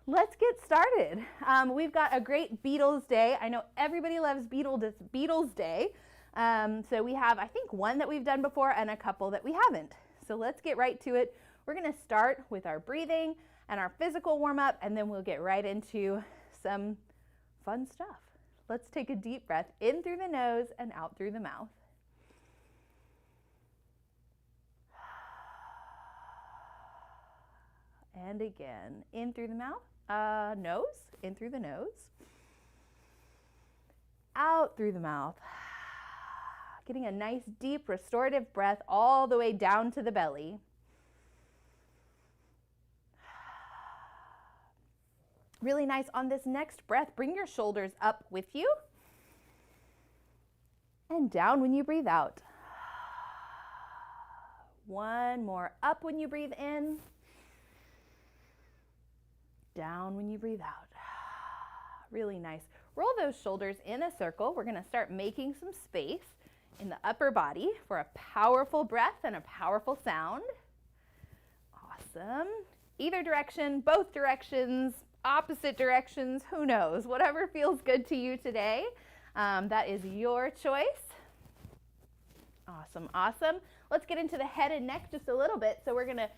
let's get started. We've got a great Beatles day. I know everybody loves Beatles Day. So we have, I think, one that we've done before and a couple that we haven't. So let's get right to it. We're going to start with our breathing and our physical warm-up, and then we'll get right into some fun stuff. Let's take a deep breath in through the nose and out through the mouth. And again, in through the mouth, nose, in through the nose, out through the mouth. Getting a nice deep restorative breath all the way down to the belly. Really nice. On this next breath, bring your shoulders up with you and down when you breathe out. One more, up when you breathe in, down when you breathe out. Really nice. Roll those shoulders in a circle. We're going to start making some space in the upper body for a powerful breath and a powerful sound. Awesome. Either direction, both directions, opposite directions, who knows? Whatever feels good to you today, that is your choice. Awesome, awesome. Let's get into the head and neck just a little bit. So we're going to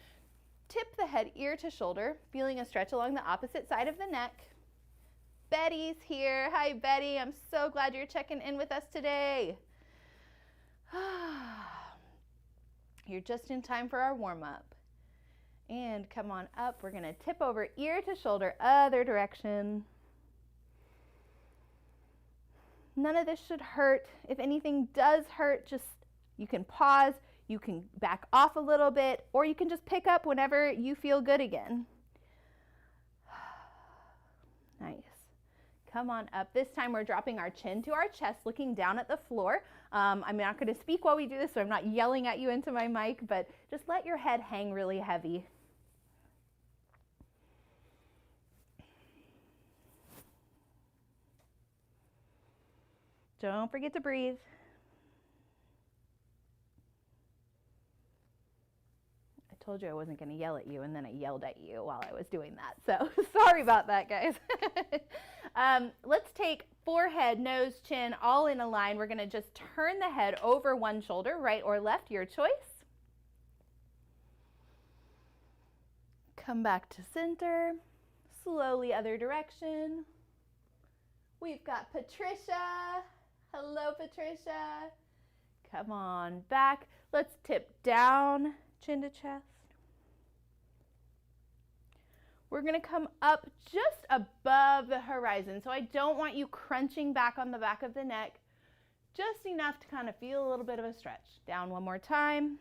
tip the head ear to shoulder, feeling a stretch along the opposite side of the neck. Betty's here. Hi, Betty. I'm so glad you're checking in with us today. You're just in time for our warm-up. And come on up. We're going to tip over ear to shoulder, other direction. None of this should hurt. If anything does hurt, just you can pause, you can back off a little bit, or you can just pick up whenever you feel good again. Nice. Come on up. This time we're dropping our chin to our chest, looking down at the floor. I'm not going to speak while we do this, so I'm not yelling at you into my mic, but just let your head hang really heavy. Don't forget to breathe. I told you I wasn't going to yell at you, and then I yelled at you while I was doing that. So sorry about that, guys. Let's take forehead, nose, chin, all in a line. We're going to just turn the head over one shoulder, right or left, your choice. Come back to center. Slowly other direction. We've got Patricia. Hello, Patricia. Come on back. Let's tip down, chin to chest. We're going to come up just above the horizon. So I don't want you crunching back on the back of the neck. Just enough to kind of feel a little bit of a stretch. Down one more time.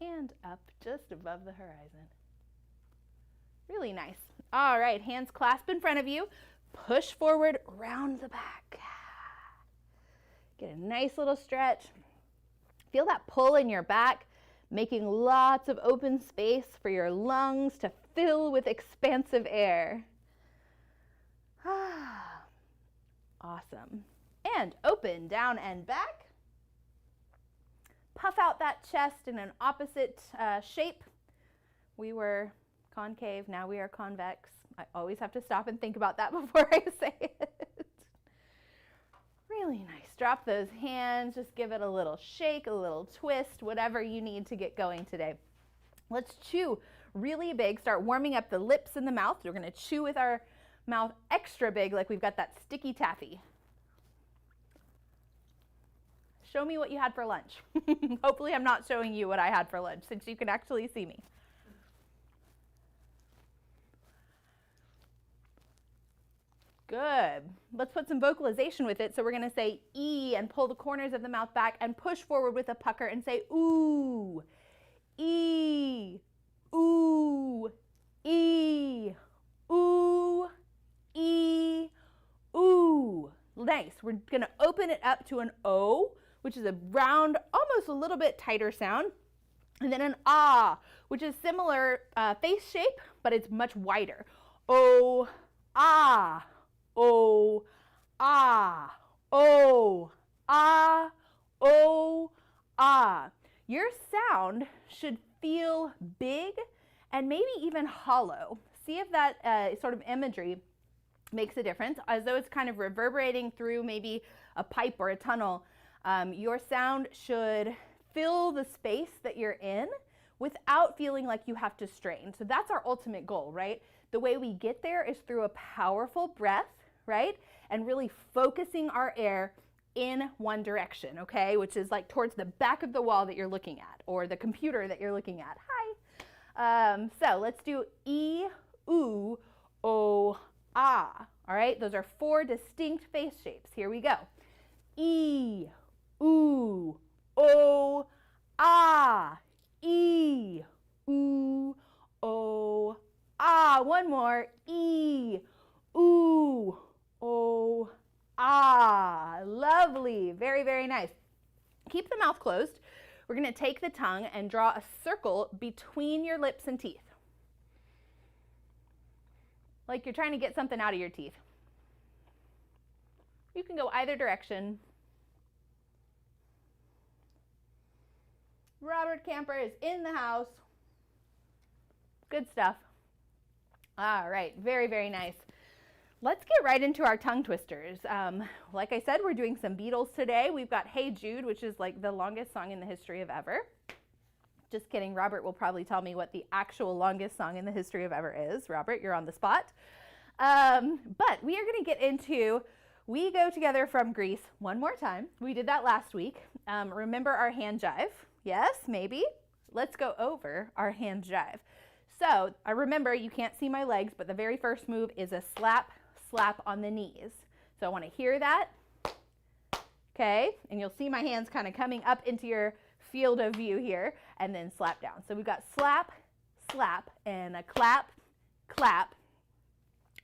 And up just above the horizon. Really nice. All right, hands clasped in front of you. Push forward, round the back. Get a nice little stretch. Feel that pull in your back, making lots of open space for your lungs to fill with expansive air. Awesome. And open, down and back. Puff out that chest in an opposite shape. We were concave, now we are convex. I always have to stop and think about that before I say it. Really nice. Drop those hands, just give it a little shake, a little twist, whatever you need to get going today. Let's chew really big. Start warming up the lips and the mouth. We're going to chew with our mouth extra big like we've got that sticky taffy. Show me what you had for lunch. Hopefully I'm not showing you what I had for lunch since you can actually see me. Good. Let's put some vocalization with it. So we're going to say E and pull the corners of the mouth back and push forward with a pucker and say ooh, E, ooh, E, ooh, E, ooh. Nice. We're going to open it up to an O, which is a round, almost a little bit tighter sound. And then an ah, which is similar face shape, but it's much wider. O, ah. Oh, ah, oh, ah, oh, ah. Your sound should feel big and maybe even hollow. See if that sort of imagery makes a difference, as though it's kind of reverberating through maybe a pipe or a tunnel. Your sound should fill the space that you're in without feeling like you have to strain. So that's our ultimate goal, right? The way we get there is through a powerful breath, right? And really focusing our air in one direction, okay? Which is like towards the back of the wall that you're looking at, or the computer that you're looking at. Hi. So let's do E, oo, O, ah. All right, those are 4 distinct face shapes. Here we go. E, oo, O, ah. E, oo, O, ah. One more. E, oo, O, ah. Lovely. Very, very nice. Keep the mouth closed. We're going to take the tongue and draw a circle between your lips and teeth. Like you're trying to get something out of your teeth. You can go either direction. Robert Camper is in the house. Good stuff. All right, very, very nice. Let's get right into our tongue twisters. Like I said, we're doing some Beatles today. We've got Hey Jude, which is like the longest song in the history of ever. Just kidding, Robert will probably tell me what the actual longest song in the history of ever is. Robert, you're on the spot. But we are going to get into We Go Together from Greece one more time. We did that last week. Remember our hand jive? Yes, maybe. Let's go over our hand jive. So I remember you can't see my legs, but the very first move is a slap, slap on the knees. So I want to hear that. Okay, and you'll see my hands kind of coming up into your field of view here, and then slap down. So we've got slap, slap, and a clap, clap,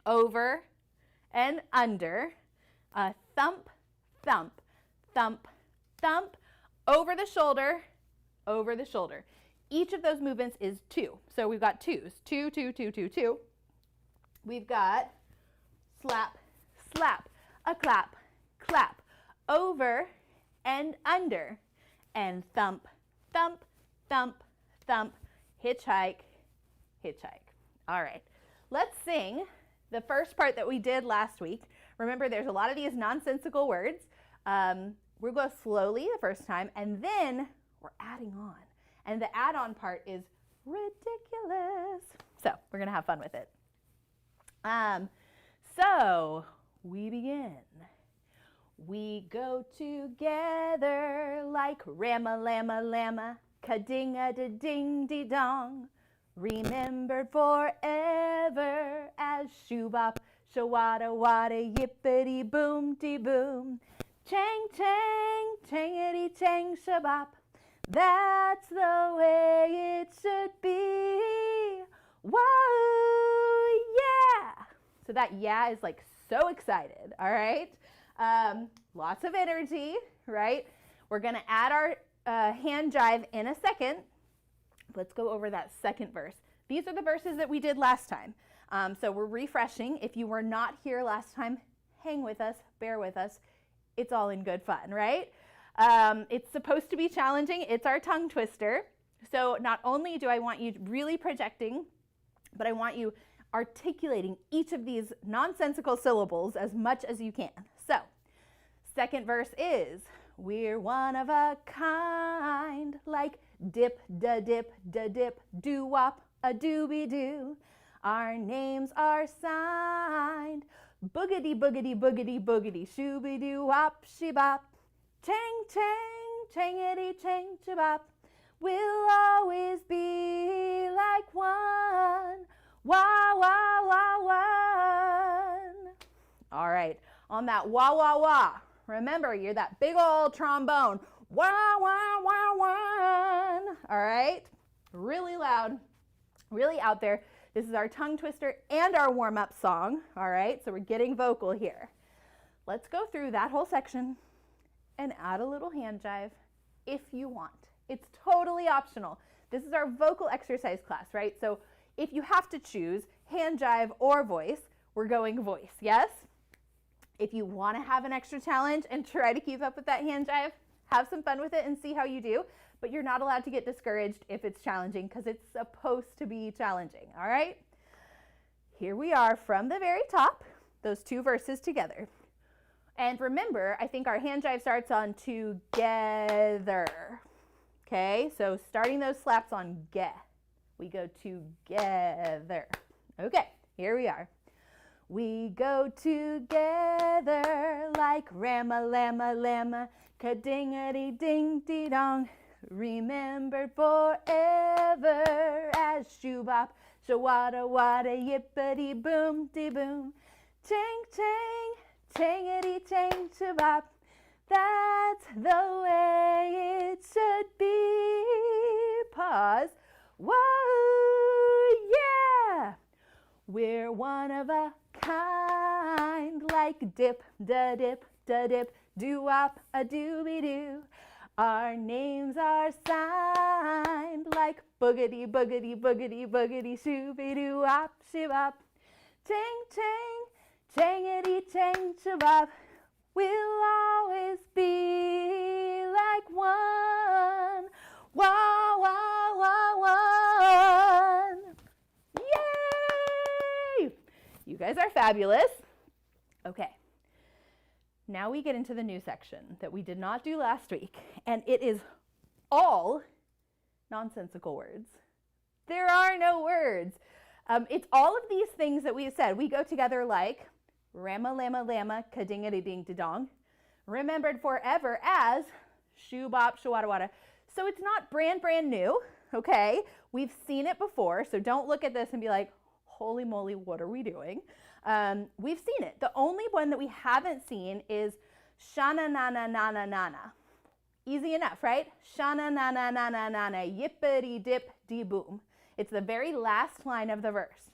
over and under, a thump, thump, thump, thump, over the shoulder, over the shoulder. Each of those movements is 2. So we've got 2s, 2, 2, 2, 2, 2. We've got slap, slap, a clap, clap, over and under, and thump, thump, thump, thump, hitchhike, hitchhike. All right, let's sing the first part that we did last week. Remember, there's a lot of these nonsensical words. We'll go slowly the first time, and then we're adding on. And the add-on part is ridiculous. So we're going to have fun with it. So we begin. We go together like Rama, Lama, Lama, ka-ding-a-da-ding-dee-dong, remembered forever as shoo-bop, shawada-wada, yippity-boom-dee-boom, chang-chang, changity-chang-shabop. That's the way it should be. Whoa, yeah. So that yeah is like so excited, all right? Lots of energy, right? We're going to add our hand jive in a second. Let's go over that second verse. These are the verses that we did last time. So we're refreshing. If you were not here last time, hang with us, bear with us. It's all in good fun, right? It's supposed to be challenging. It's our tongue twister. So not only do I want you really projecting, but I want you articulating each of these nonsensical syllables as much as you can. So, second verse is, we're one of a kind, like dip, da dip, doo-wop, a doobie-doo. Our names are signed, boogity, boogity, boogity, boogity, shooby-doo-wop, she-bop. Chang, chang, changity, chang, chabop. We'll always be like one. Wah, wah, wah, one. All right, on that wah, wah, wah. Remember, you're that big old trombone. Wah, wah, wah, one. All right, really loud, really out there. This is our tongue twister and our warm-up song. All right, so we're getting vocal here. Let's go through that whole section and add a little hand jive if you want. It's totally optional. This is our vocal exercise class, right? So if you have to choose hand jive or voice, we're going voice, yes? If you want to have an extra challenge and try to keep up with that hand jive, have some fun with it and see how you do. but you're not allowed to get discouraged if it's challenging because it's supposed to be challenging, all right? Here we are from the very top, those two verses together. And remember, I think our hand jive starts on together. Okay, so starting those slaps on ge, we go together. Okay, here we are. We go together like rama, lama, lama, ka-ding-a-dee-ding-dee-dong, remembered forever as shoo-bop, shawada, wada, yippity, boom, dee, boom, chang, chang, changity, chang, shabop. That's the way it should be. Pause. Whoa, yeah. We're one of a kind, like dip, da dip, doo-wop, a doobie-doo. Our names are signed like boogity, boogity, boogity, boogity, shooby-doo-wop, shibop. Chang, chang, changity, chang, shabop. We'll always be like one. Wah, wah, wah, one. Yay! You guys are fabulous. Okay. Now we get into the new section that we did not do last week, and it is all nonsensical words. There are no words. It's all of these things that we said. We go together like rama, lama, lama, ka-ding-a-dee-ding-dee-dong, remembered forever as shoo-bop, shawada-wada. So it's not brand new, okay? We've seen it before, so don't look at this and be like, holy moly, what are we doing? We've seen it. The only one that we haven't seen is shana-na-na-na-na-na-na. Easy enough, right? Shana-na-na-na-na-na-na, yippity-dip-dee-boom. It's the very last line of the verse.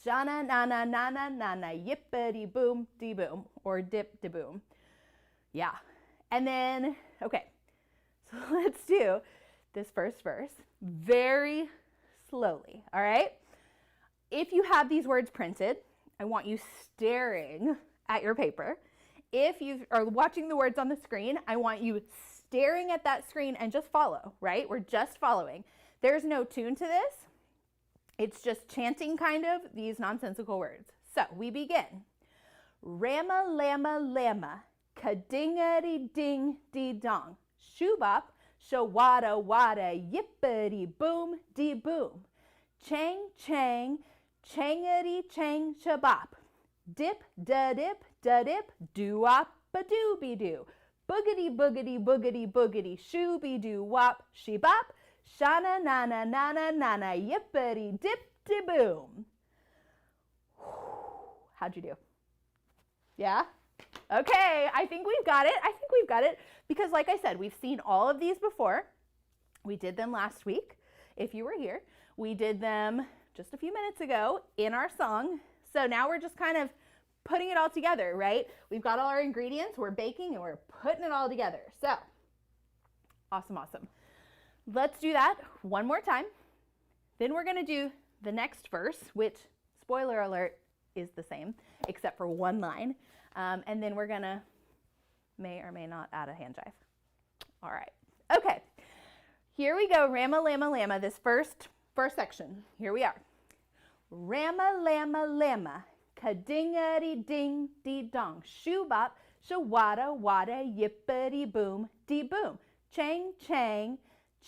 Shana-na-na-na-na-na-na, yippity-boom-dee-boom, or dip-de-boom. Yeah. And then, okay, so let's do this first verse very slowly, all right? If you have these words printed, I want you staring at your paper. If you are watching the words on the screen, I want you staring at that screen and just follow, right? We're just following. There's no tune to this. It's just chanting kind of these nonsensical words. So we begin. Rama, lama, lama, ka-ding-a-dee-ding-dee-dong, shoo-bop, shawada, wada, yippity-boom-dee-boom, chang, chang, changity-chang, shabop, dip, da-dip, da-dip, doo-wop-a-doobie-doo, boogity-boogity-boogity-boogity, shooby-doo-wop, she-bop, shana-na-na-na-na-na-na, yippity-dip-de-boom. How'd you do? Yeah? Okay, I think we've got it. Because like I said, we've seen all of these before. We did them last week. If you were here, we did them just a few minutes ago in our song. So now we're just kind of putting it all together, right? We've got all our ingredients, we're baking, and we're putting it all together. So, awesome. Let's do that one more time. Then we're gonna do the next verse, which, spoiler alert, is the same, except for one line. And then we're gonna may or may not add a hand jive. All right, okay. Here we go, rama, lama, lama, this first section. Here we are. Rama, lama, lama, ka-ding-a-dee-ding-dee-dong, shoo-bop, shawada, wada, yippity-boom, dee-boom, chang, chang,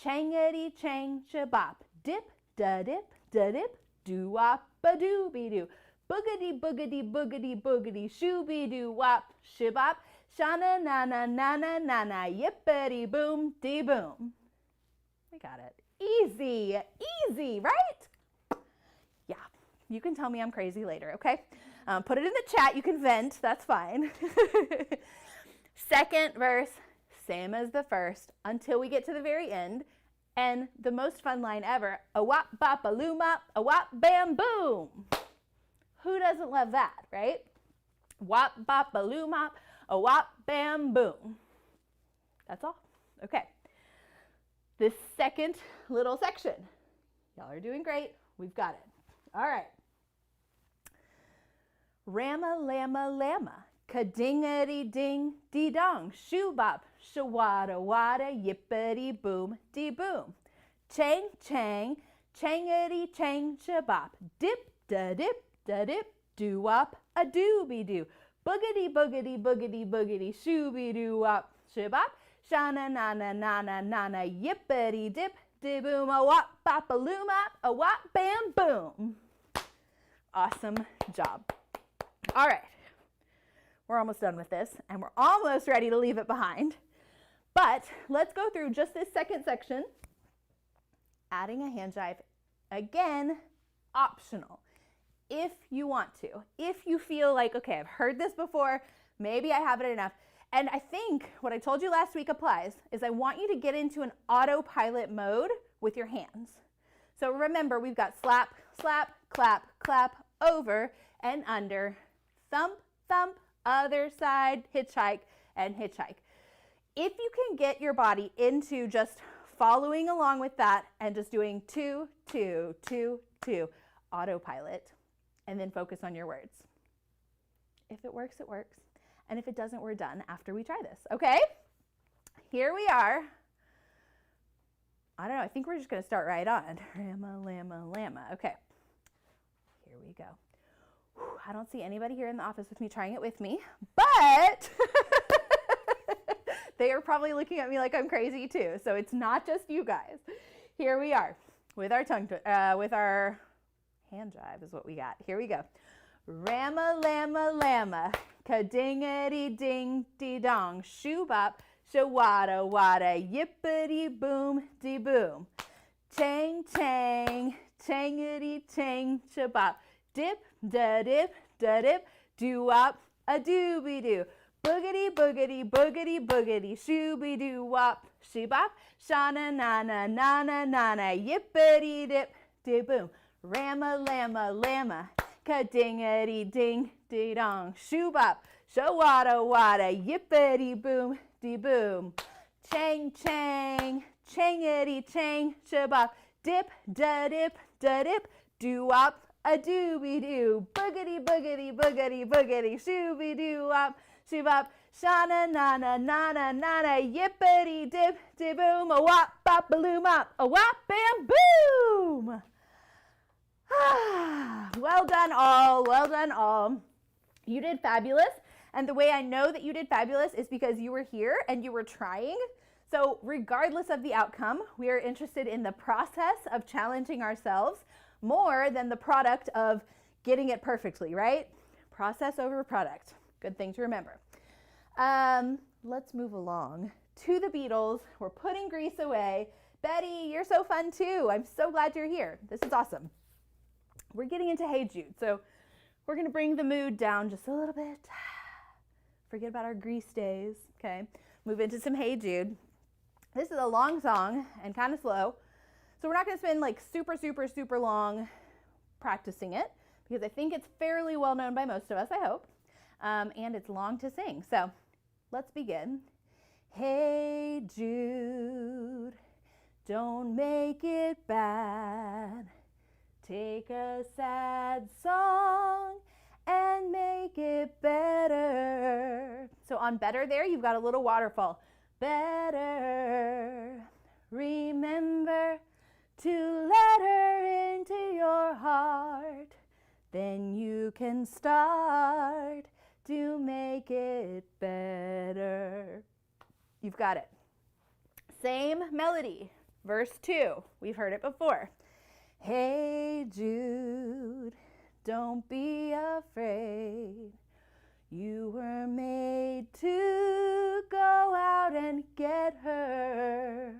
changity-chang, shabop, dip, da-dip, da-dip, doo-wop-a-doobie-doo, boogity-boogity-boogity-boogity, shooby-doo-wop, shibop, shana-na-na-na-na-na-na, yippity-boom-dee-boom. We got it. Easy, right? Yeah, you can tell me I'm crazy later, okay? Put it in the chat, you can vent, that's fine. Second verse, same as the first, until we get to the very end, and the most fun line ever, a wop bop a loo mop, a wop bam boom. Who doesn't love that, right? Wop bop a loo mop, a wop bam boom. That's all, okay. This second little section, y'all are doing great, we've got it. All right. Rama, lama, lama, ka-ding-a-dee-ding-dee-dong, shoo-bop, shawada wada, yippity boom, dee boom. Chang chang, changity chang shabop. Dip da dip da dip, doo wop a dooby doo. Boogity boogity boogity boogity, shooby doo wop shabop. Shana nana nana nana, yippity dip dee boom, a wop bop a loom up, a wop bam boom. Awesome job. All right, we're almost done with this and we're almost ready to leave it behind. But let's go through just this second section. Adding a hand jive, again, optional. If you want to, if you feel like, okay, I've heard this before, maybe I haven't enough. And I think what I told you last week applies, is I want you to get into an autopilot mode with your hands. So remember, we've got slap, slap, clap, clap, over and under, thump, thump, other side, hitchhike, and hitchhike. If you can get your body into just following along with that and just doing 2, 2, 2, 2, autopilot, and then focus on your words. If it works, it works. And if it doesn't, we're done after we try this, okay? Here we are. I don't know, I think we're just gonna start right on. Rama, lama, lama, okay. Here we go. Whew, I don't see anybody here in the office with me trying it with me, but they are probably looking at me like I'm crazy too. So it's not just you guys. Here we are with our with our hand jive is what we got. Here we go. Rama, lama, lama, ka-dingity ding dee dong, shoo bop, shawada wada, yippity boom dee boom. Chang chang, changity chang shabop. Dip da dip da dip, doo wop a dooby doo. Boogity boogity boogity boogity, shooby doo wop shebop. Shana nana nana nana, yippity dip dee boom. Rama lama lama, ka-dingity ding dee dong, shoo bop, shawada wada, yippity boom dee boom. Chang chang, changity chang shabop. Dip da dip da dip, doo wop a dooby doo. Boogity boogity boogity boogity, shooby doo wop shebop. Shana nana nana nana, yippity dip dee boom, a wop bop a loom up, a wop bam boom. Well done all, well done all. You did fabulous. And the way I know that you did fabulous is because you were here and you were trying. So regardless of the outcome, we are interested in the process of challenging ourselves more than the product of getting it perfectly, right? Process over product. Good thing to remember. Let's move along to the Beatles. We're putting Grease away. Betty, you're so fun too. I'm so glad you're here. This is awesome. We're getting into Hey Jude, so we're gonna bring the mood down just a little bit. Forget about our Grease days, okay? Move into some Hey Jude. This is a long song and kind of slow, so we're not gonna spend like super long practicing it because I think it's fairly well known by most of us, I hope, and it's long to sing. So let's begin. Hey Jude, don't make it bad. Take a sad song and make it better. So on better there, you've got a little waterfall. Better. Remember to let her into your heart. Then you can start to make it better. You've got it. Same melody. Verse 2. We've heard it before. Hey Jude, don't be afraid. You were made to go out and get her.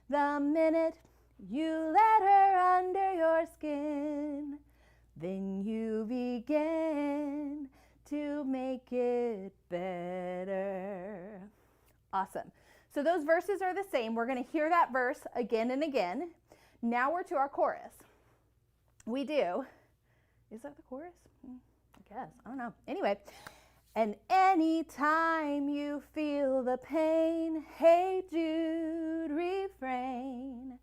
The minute you let her under your skin, then you begin to make it better. Awesome. So those verses are the same. We're going to hear that verse again and again. Now we're to our chorus. We do. Is that the chorus? I guess. I don't know. Anyway. And anytime you feel the pain, hey Jude, refrain.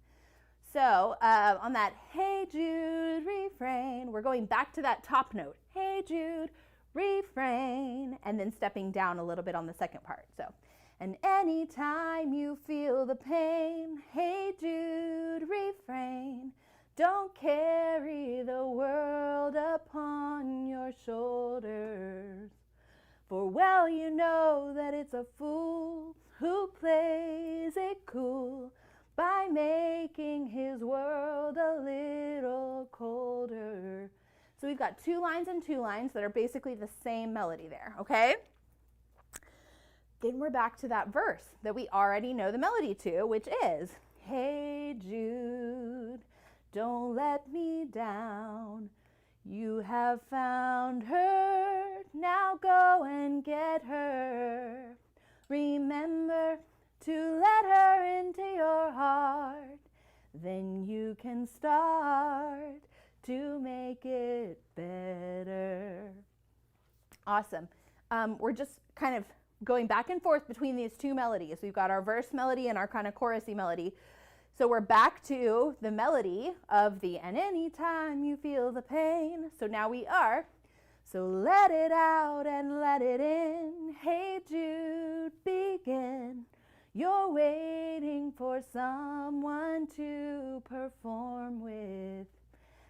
So on that hey Jude, refrain, we're going back to that top note. Hey Jude, refrain. And then stepping down a little bit on the second part. So And anytime you feel the pain, hey Jude, refrain. Don't carry the world upon your shoulders. For well you know that it's a fool who plays it cool by making his world a little colder. So we've got 2 lines and 2 lines that are basically the same melody there, okay? Then we're back to that verse that we already know the melody to, which is, hey Jude, don't let me down. You have found her, now go and get her. Remember to let her into your heart. Then you can start to make it better. Awesome. We're just kind of going back and forth between these 2 melodies. We've got our verse melody and our kind of chorusy melody. So we're back to the melody of the and anytime you feel the pain. So now we are, so let it out and let it in. Hey Jude, begin. You're waiting for someone to perform with.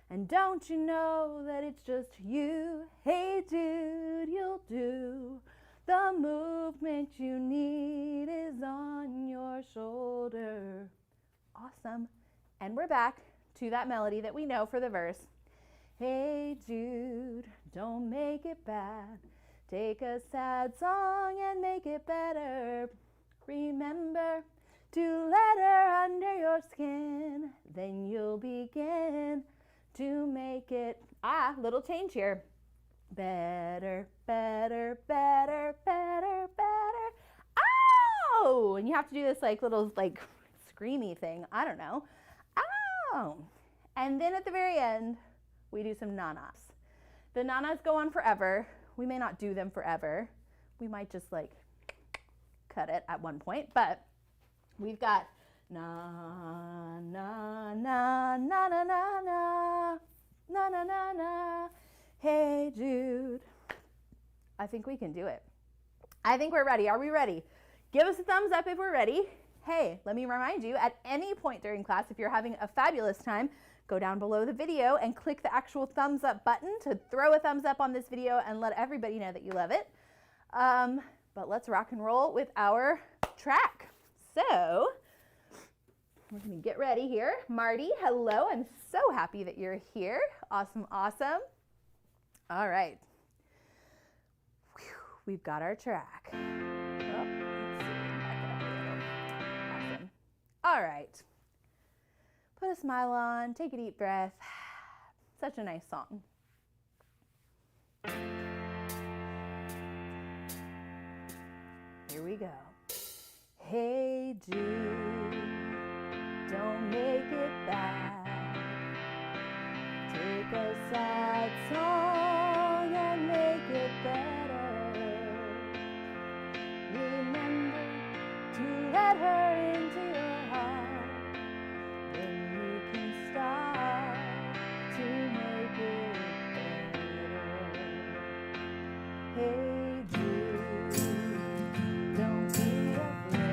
And don't you know that it's just you? Hey Jude, you'll do. The movement you need is on your shoulder. Awesome. And we're back to that melody that we know for the verse. Hey Jude, don't make it bad. Take a sad song and make it better. Remember to let her under your skin. Then you'll begin to make it, little change here. Better, better, better, better, better. Oh! And you have to do this like little like screamy thing. I don't know. Oh! And then at the very end, we do some nanas. The nanas go on forever. We may not do them forever. We might just like cut it at one point, but we've got na, na, na, na, na, na, na, na, na, na, na. Hey Jude. I think we can do it. I think we're ready. Are we ready? Give us a thumbs up if we're ready. Hey, let me remind you, at any point during class, if you're having a fabulous time, go down below the video and click the actual thumbs up button to throw a thumbs up on this video and let everybody know that you love it. But let's rock and roll with our track. So we're gonna get ready here. Marty, hello. I'm so happy that you're here. Awesome, awesome. All right. Whew, we've got our track. Oh, let's see. Back it up a little. Awesome. All right. Put a smile on, take a deep breath. Such a nice song. Here we go. Hey Jude, don't make it bad. Take a sad song and make it better. Remember to let her into your heart. Then you can start to make it better. Hey Jude, don't be afraid.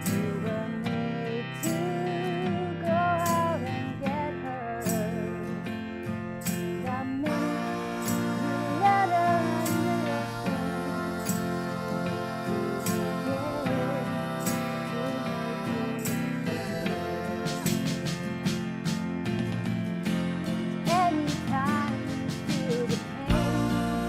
You were made to go out and get her. The minute you let her under your skin, you begin to make it better. Anytime you feel the pain,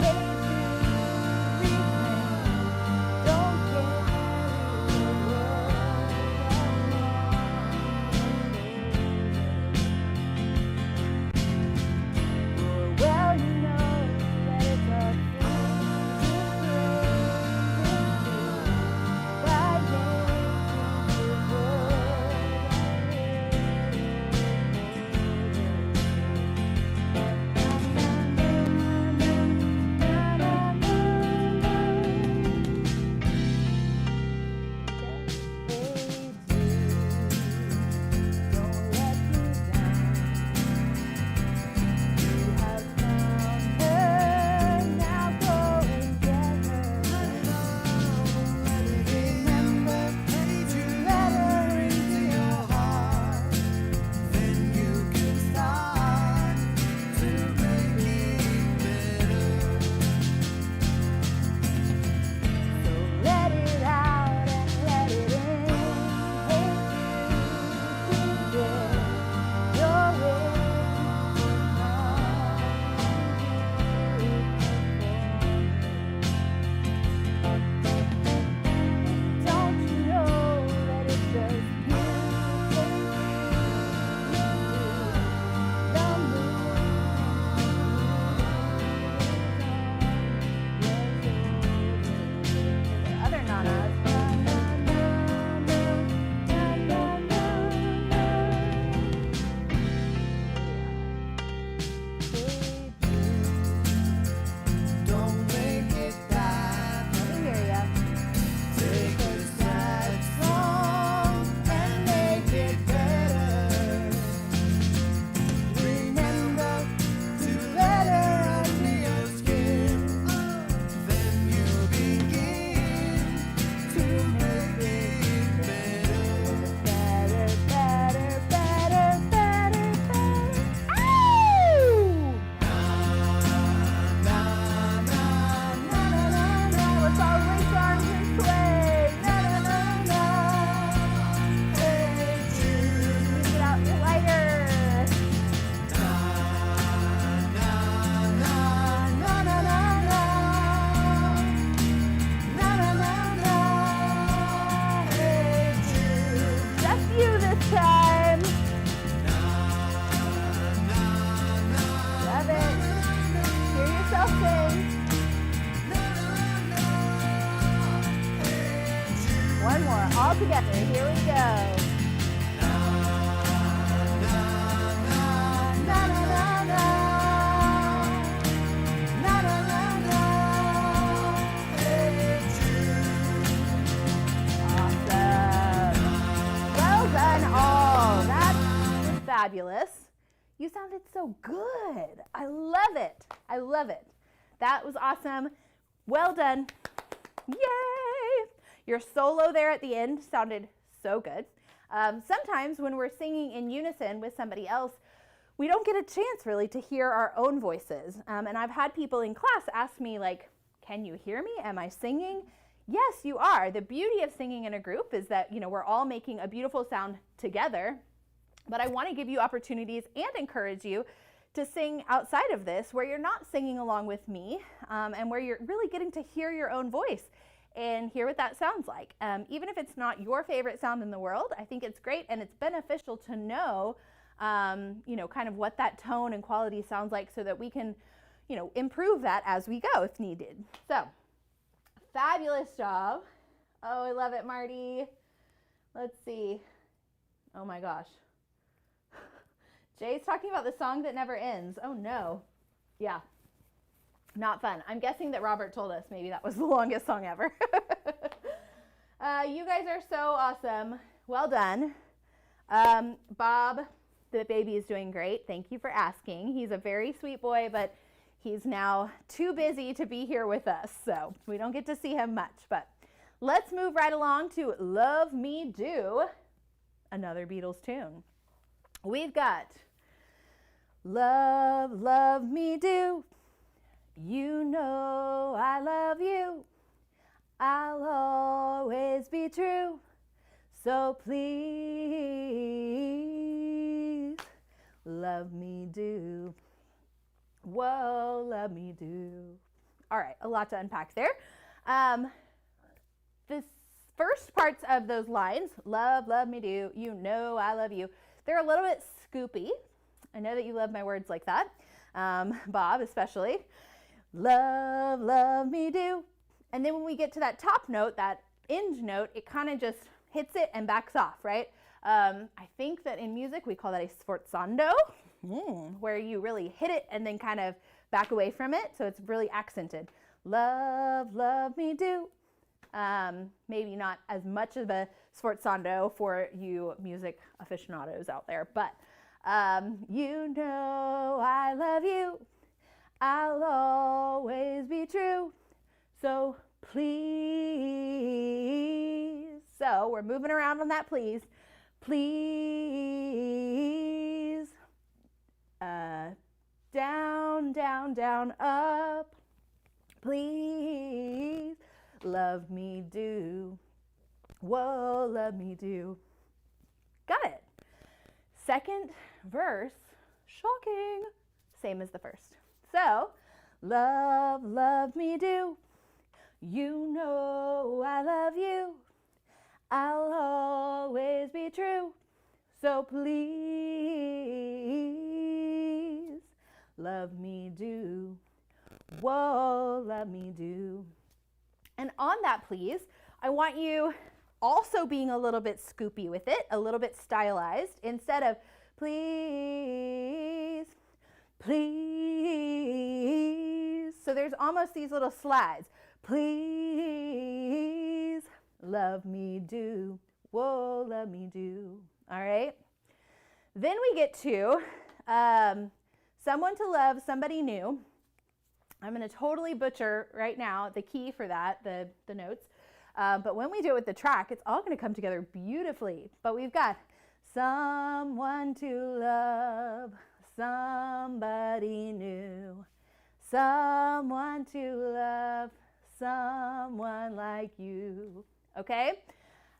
together. Here we go. Fabulous. You sounded so good. I love it. I love it. That was awesome. Well done. Yay. Your solo there at the end sounded so good. Sometimes when we're singing in unison with somebody else, we don't get a chance really to hear our own voices. And I've had people in class ask me like, can you hear me? Am I singing? Yes, you are. The beauty of singing in a group is that, we're all making a beautiful sound together. But I want to give you opportunities and encourage you to sing outside of this where you're not singing along with me and where you're really getting to hear your own voice and hear what that sounds like. Even if it's not your favorite sound in the world, I think it's great and it's beneficial to know, kind of what that tone and quality sounds like so that we can, improve that as we go if needed. So, fabulous job. Oh, I love it, Marty. Let's see. Oh my gosh. Jay's talking about the song that never ends. Oh no. Yeah. Not fun. I'm guessing that Robert told us maybe that was the longest song ever. You guys are so awesome. Well done. Bob, the baby, is doing great. Thank you for asking. He's a very sweet boy, but he's now too busy to be here with us, so we don't get to see him much. But let's move right along to Love Me Do, another Beatles tune. We've got love, love me do. You know I love you. I'll always be true. So please, love me do. Whoa, love me do. All right, a lot to unpack there. This first parts of those lines, love, love me do, you know I love you, they're a little bit scoopy. I know that you love my words like that, Bob especially. Love, love me do. And then when we get to that top note, that end note, it kind of just hits it and backs off, right? I think that in music we call that a sforzando, where you really hit it and then kind of back away from it, so it's really accented. Love, love me do. Maybe not as much of a sforzando for you music aficionados out there, but you know I love you. I'll always be true. So please. So we're moving around on that please. Please. Down, down, down, up. Please. Love me do. Whoa, love me do. Got it. Second verse, shocking, same as the first. So, love, love me do. You know I love you. I'll always be true. So please, love me do. Whoa, love me do. And on that please, I want you also being a little bit scoopy with it, a little bit stylized. Instead of please, please. So there's almost these little slides. Please, love me do. Whoa, love me do. All right. Then we get to someone to love, somebody new. I'm going to totally butcher right now the key for that, the notes. But when we do it with the track, it's all going to come together beautifully. But we've got someone to love, somebody new, someone to love, someone like you. Okay?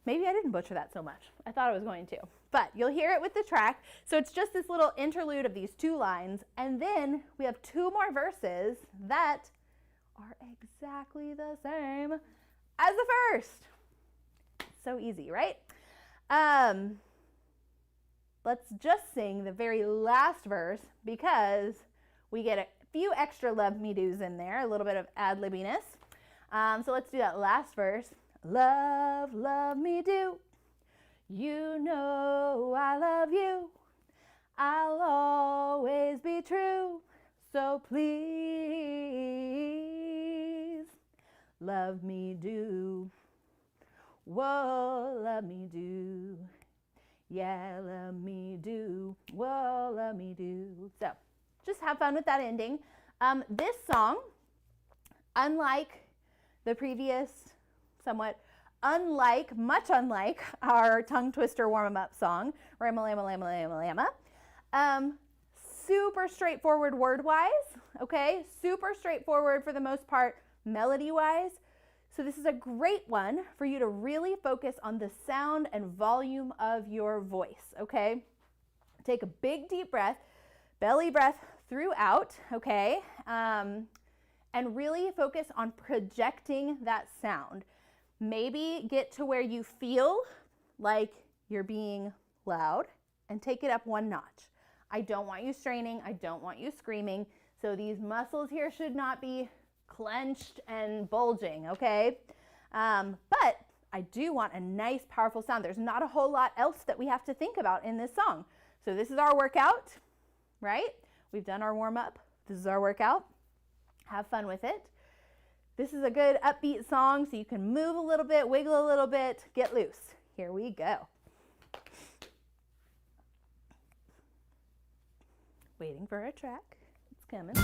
Maybe I didn't butcher that so much. I thought I was going to. But you'll hear it with the track. So it's just this little interlude of these two lines. And then we have two more verses that are exactly the same as the first. So easy, right? Let's just sing the very last verse because we get a few extra love me do's in there, a little bit of ad-libbiness. So let's do that last verse. Love, love me do. You know I love you. I'll always be true. So please love me do. Whoa, love me do. Yeah, love me do. Whoa, love me do. So just have fun with that ending. This song, unlike the previous, much unlike our tongue twister warm-up song, Rama-lama, lama, lama, lama, super straightforward word-wise, okay? Super straightforward for the most part, melody-wise. So this is a great one for you to really focus on the sound and volume of your voice, okay? Take a big deep breath, belly breath throughout, okay? And really focus on projecting that sound. Maybe get to where you feel like you're being loud and take it up one notch. I don't want you straining. I don't want you screaming. So these muscles here should not be clenched and bulging, okay? But I do want a nice, powerful sound. There's not a whole lot else that we have to think about in this song. So this is our workout, right? We've done our warm-up. This is our workout. Have fun with it. This is a good upbeat song, so you can move a little bit, wiggle a little bit, get loose. Here we go. Waiting for a track. It's coming.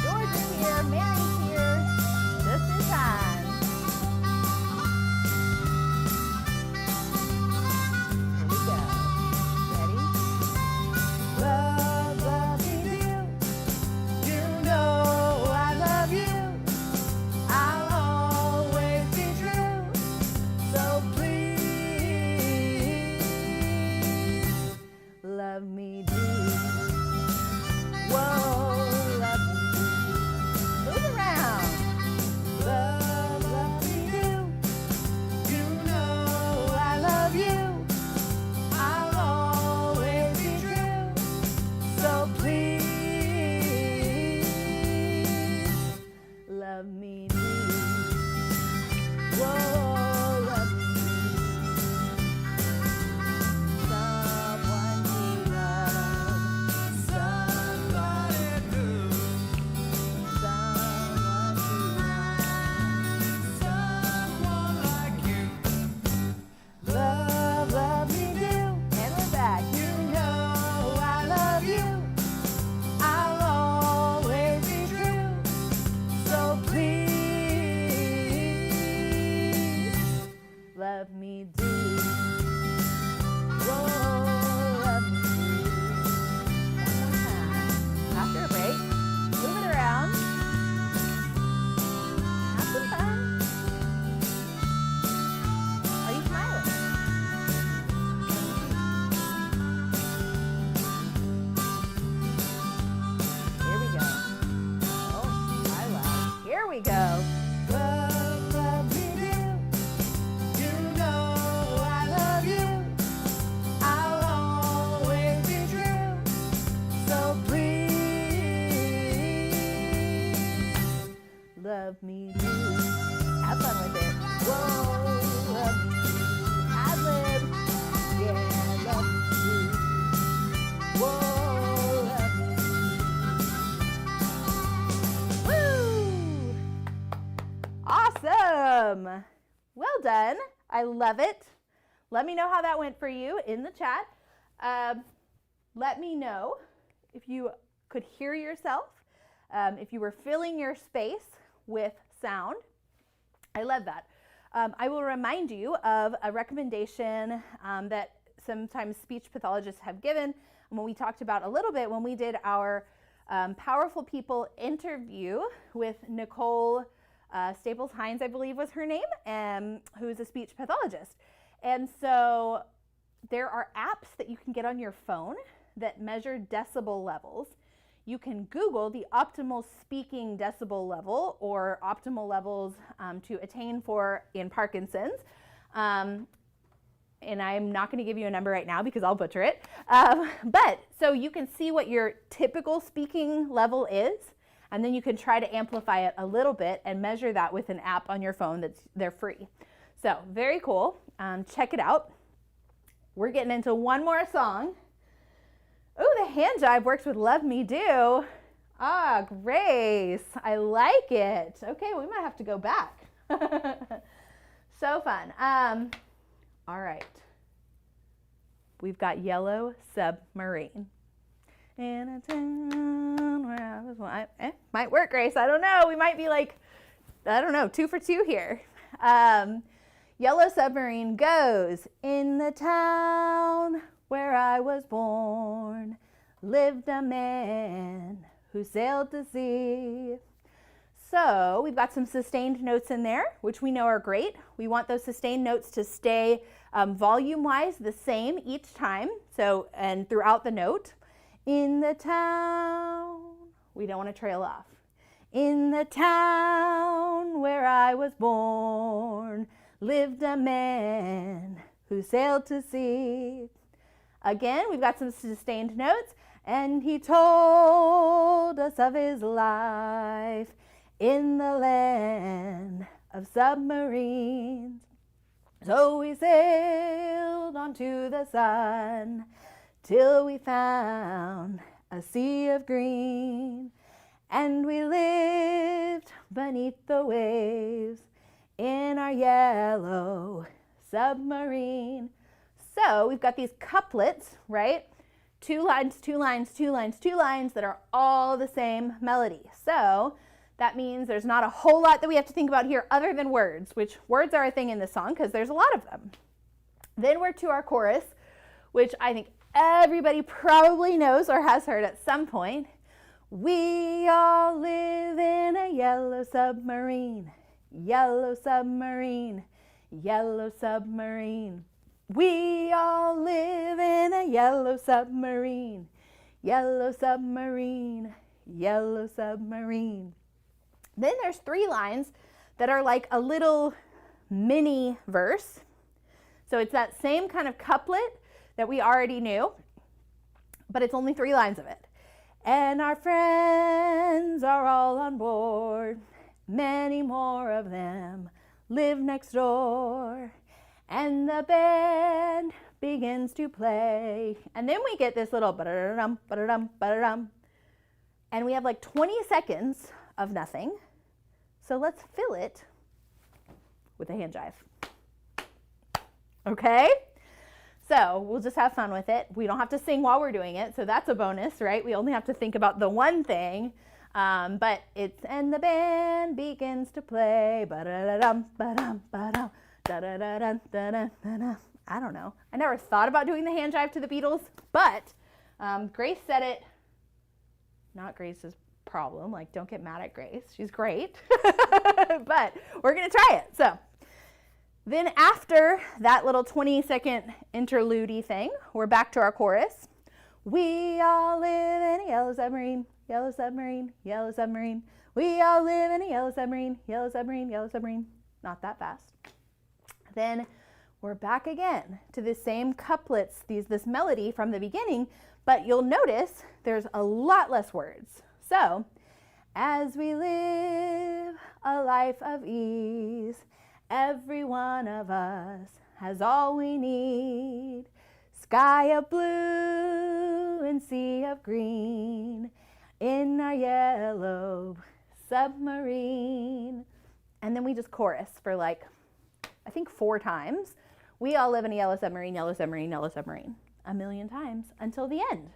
George is here, Mary's here, just in time. Here we go. Ready? Love, love me do. You know I love you. I'll always be true. So please love me do. Whoa. Love me do. Whoa, love me do. Someone to love. Somebody new. Someone to love. Someone like you. Love, love me do. And we're back. You know I love you. I'll always be true. So please love me do. Whoa, love me do. One more time. After a break, move it around. Have some fun. Are you smiling? Here we go. Oh, I love. Here we go. Love, love me do. You know I love you. I'll always be true. So please love me do. Have fun with it. Whoa, love me do. Ad-lib. Yeah, love me do. Whoa, love me do. Woo! Awesome. Well done. I love it. Let me know how that went for you in the chat. Let me know if you could hear yourself, if you were filling your space with sound. I love that. I will remind you of a recommendation that sometimes speech pathologists have given, and when we talked about a little bit when we did our Powerful People interview with Nicole Staples Hines, I believe was her name, who is a speech pathologist. And so there are apps that you can get on your phone that measure decibel levels. You can Google the optimal speaking decibel level or optimal levels to attain for in Parkinson's. And I'm not going to give you a number right now because I'll butcher it. But so you can see what your typical speaking level is, and then you can try to amplify it a little bit and measure that with an app on your phone they're free. So very cool. check it out. We're getting into one more song. Oh, the hand jive works with Love Me Do. Ah, Grace, I like it. Okay, we might have to go back. So fun. All right. We've got Yellow Submarine. In a town where I was one. Might work, Grace. I don't know. We might be like, I don't know, 2 for 2 here. Yellow Submarine goes, in the town where I was born, lived a man who sailed the sea. So we've got some sustained notes in there, which we know are great. We want those sustained notes to stay volume-wise the same each time, so and throughout the note. In the town, we don't want to trail off. In the town where I was born, lived a man who sailed to sea. Again, we've got some sustained notes, and he told us of his life in the land of submarines. So we sailed onto the sun till we found a sea of green, and we lived beneath the waves in our yellow submarine. So we've got these couplets, right? 2 lines, 2 lines, 2 lines, 2 lines that are all the same melody. So that means there's not a whole lot that we have to think about here other than words, which words are a thing in this song because there's a lot of them. Then we're to our chorus, which I think everybody probably knows or has heard at some point. We all live in a yellow submarine, yellow submarine, yellow submarine. We all live in a yellow submarine, yellow submarine, yellow submarine. Then there's 3 lines that are like a little mini verse. So it's that same kind of couplet that we already knew, but it's only 3 lines of it. And our friends are all on board, many more of them live next door, and the band begins to play. And then we get this little ba-da-dum, ba-da-dum, ba-da-dum, and we have like 20 seconds of nothing. So let's fill it with a hand jive. Okay? So we'll just have fun with it. We don't have to sing while we're doing it, so that's a bonus, right? We only have to think about the one thing. But it's, and the band begins to play. Ba-da-da-dum, ba-dum, ba-dum, da-da-da-dum, da-da-da-da. I don't know. I never thought about doing the hand jive to the Beatles, but Grace said it. Not Grace's problem. Like, don't get mad at Grace. She's great. But we're going to try it. So then after that little 20-second interlude-y thing, we're back to our chorus. We all live in a yellow submarine, yellow submarine, yellow submarine. We all live in a yellow submarine, yellow submarine, yellow submarine. Not that fast. Then we're back again to the same couplets, this melody from the beginning, but you'll notice there's a lot less words. So, as we live a life of ease, every one of us has all we need. Sky of blue and sea of green in our yellow submarine. And then we just chorus for like, I think 4 times. We all live in a yellow submarine, yellow submarine, yellow submarine. 1,000,000 times until the end.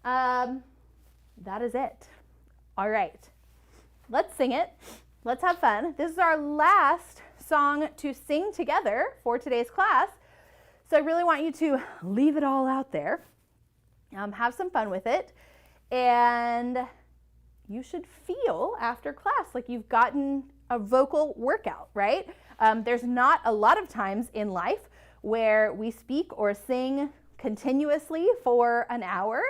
That is it. All right, let's sing it. Let's have fun. This is our last song to sing together for today's class. So I really want you to leave it all out there. Have some fun with it. And you should feel after class like you've gotten a vocal workout, right? There's not a lot of times in life where we speak or sing continuously for an hour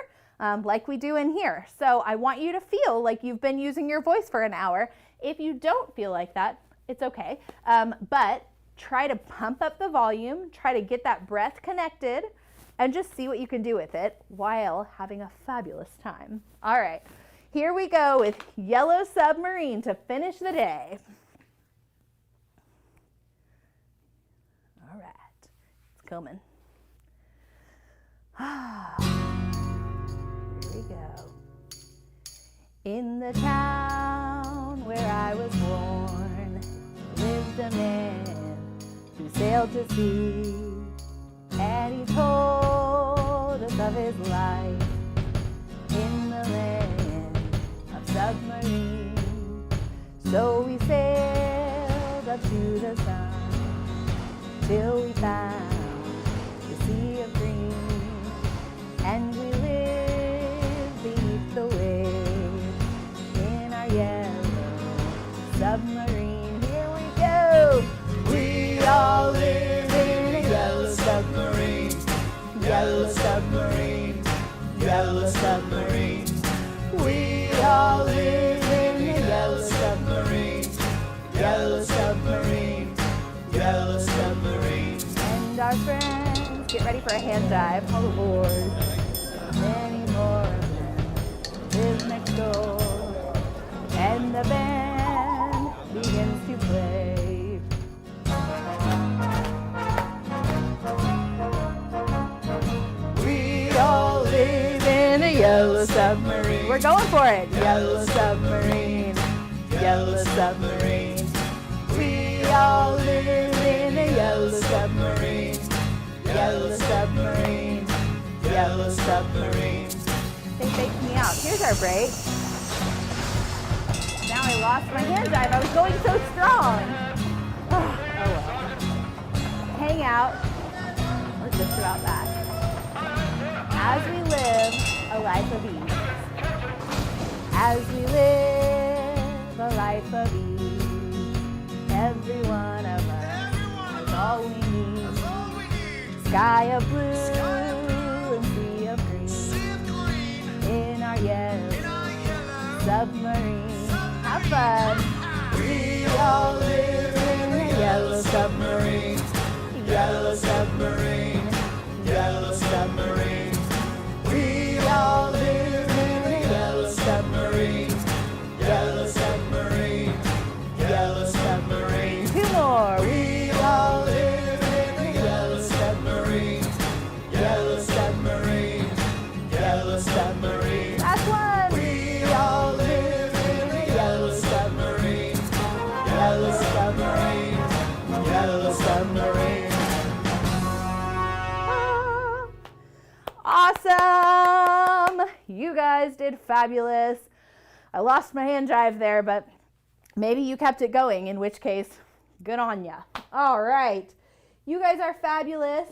like we do in here. So I want you to feel like you've been using your voice for an hour. If you don't feel like that, it's okay. But try to pump up the volume, try to get that breath connected, and just see what you can do with it while having a fabulous time. All right, here we go with Yellow Submarine to finish the day. All right. coming. Here we go. In the town where I was born lived a man who sailed to sea, and he told us of his life in the land of Submarine. So we sailed up to the sun till we found the sea of green, and we lived beneath the waves in our yellow submarine. Here we go! We all live in a yellow submarine, yellow submarine, yellow submarine. We all live in a yellow submarine, yellow submarine, yellow submarine. And our friends get ready for a hand dive all aboard. Many more of them live next door, and the band begins to play. We all live in a yellow submarine. We're going for it. Yellow submarine, yellow submarine. We all live in a yellow submarine, yellow submarine, yellow submarine. They faked me out. Here's our break. Now I lost my hand dive. I was going so strong. Oh well. Hang out. Or just about that. As we live a life of ease. As we live a life of ease. Every one of us is all we need. Sky of blue and sea of green. In our yellow submarine. Have fun. We all live in a yellow submarine. Yellow submarine. Yellow submarine. We all live in a yellow submarine. Yellow submarine. Yellow submarine. Two more. We all live in a yellow submarine. Yellow submarine. Yellow submarine. Last one. We all live in a yellow submarine. Yellow submarine. Yellow submarine. Awesome! You guys did fabulous. I lost my hand drive there, but maybe you kept it going, in which case, good on ya. All right. You guys are fabulous.